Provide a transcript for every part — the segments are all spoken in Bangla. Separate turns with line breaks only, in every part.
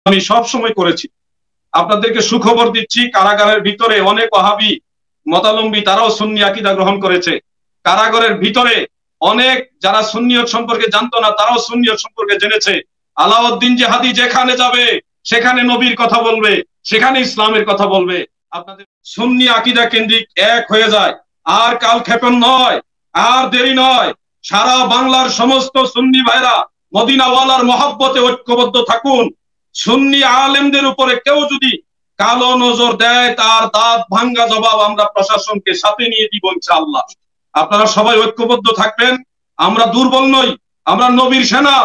আমি সব সময় করেছি। আপনাদেরকে সুখবর দিচ্ছি, কারাগারের ভিতরে অনেক ওয়াহাবি মতালম্বী তারাও সুন্নি আকীদা গ্রহণ করেছে। কারাগারের ভিতরে অনেক যারা সুন্নিয়ত সম্পর্কে জানতো না তারাও সুন্নিয়ত সম্পর্কে জেনেছে। আলাউদ্দিন জিহাদি যেখানে যাবে সেখানে নবীর কথা বলবে, সেখানে ইসলামের কথা বলবে। আপনাদের সুন্নি আকীদা কেন্দ্রিক এক হয়ে যায়, আর কালক্ষেপণ নয়, আর দেরি নয়। সারা বাংলার সমস্ত সুন্নি ভাইরা মদিনাওয়ালার মহব্বতে ঐক্যবদ্ধ থাকুন। সুন্নি আলেমদের উপরে কেউ যদি কালো নজর দেয় তার দাঁত ভাঙ্গা জবাব আমরা প্রশাসনকে সাথে নিয়ে দিব ইনশাআল্লাহ। আপনারা সবাই ঐক্যবদ্ধ থাকবেন। আমরা দুর্বল নই, আমরা নবীর সেনা,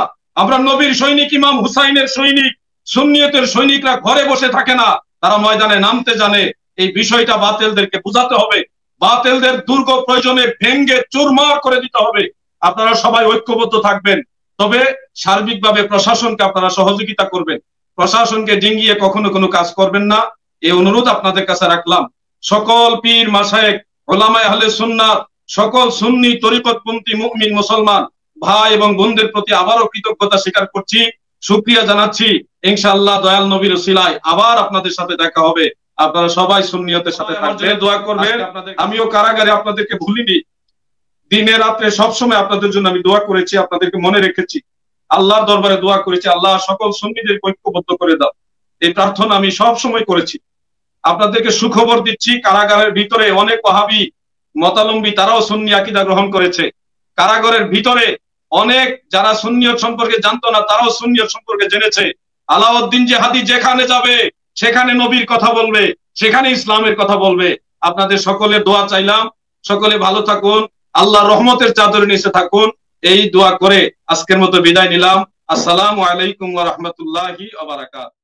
আমরা নবীর সৈনিক, ইমাম হুসাইনের সৈনিক। সুন্নিয়তের সৈনিকরা ঘরে বসে থাকে না, তারা ময়দানে নামতে জানে। এই বিষয়টা বাতিলদেরকে বুঝাতে হবে, বাতিলদের দুর্গ প্রয়োজনে ভেঙ্গে চুরমার করে দিতে হবে। আপনারা সবাই ঐক্যবদ্ধ থাকবেন, তবে সার্বিকভাবে প্রশাসনকে আপনারা সহযোগিতা করবেন। প্রশাসনকে ডিঙ্গিয়ে কখনো কোনো কাজ করবেন না, এই অনুরোধ আপনাদের কাছে রাখলাম। সকল পীর মাশায়েখ, উলামায়ে আহলে সুন্নাত, সকল সুন্নি তরিকতপন্থী মুমিন মুসলমান ভাই এবং বোনদের প্রতি আবারও কৃতজ্ঞতা স্বীকার করছি, শুকরিয়া জানাচ্ছি। ইনশাআল্লাহ দয়াল নবীর ওসিলায় আবার আপনাদের সাথে দেখা হবে। আপনারা সবাই সুন্নিয়তের সাথে থাকবেন, দোয়া করবেন। আমিও কারাগারে আপনাদেরকে ভুলিনি, দিনে রাত্রে সবসময় আপনাদের জন্য আমি দোয়া করেছি, আপনাদেরকে মনে রেখেছি, আল্লাহর দরবারে দোয়া করেছি, আল্লাহ সকল সুন্নিদের ঐক্যবদ্ধ করে দাও, এই প্রার্থনা আমি সব সময় করেছি। আপনাদেরকে সুখবর দিচ্ছি, কারাগারের ভিতরে অনেক ওয়াহাবি মতালম্বী তারাও সুন্নি আকীদা গ্রহণ করেছে। কারাগারের ভিতরে অনেক যারা সুন্নিয়ত সম্পর্কে জানতো না তারাও সুন্নিয়ত সম্পর্কে জেনেছে। আলাউদ্দিন জিহাদি যেখানে যাবে সেখানে নবীর কথা বলবে, সেখানে ইসলামের কথা বলবে। আপনাদের সকলের দোয়া চাইলাম, সকলে ভালো থাকুন, আল্লাহর রহমতের চাদরে নিচে থাকুন, এই দোয়া করে আজকের মতো বিদায় নিলাম। আসসালামু আলাইকুম ওয়া রাহমাতুল্লাহি ওয়া বারাকাতুহু।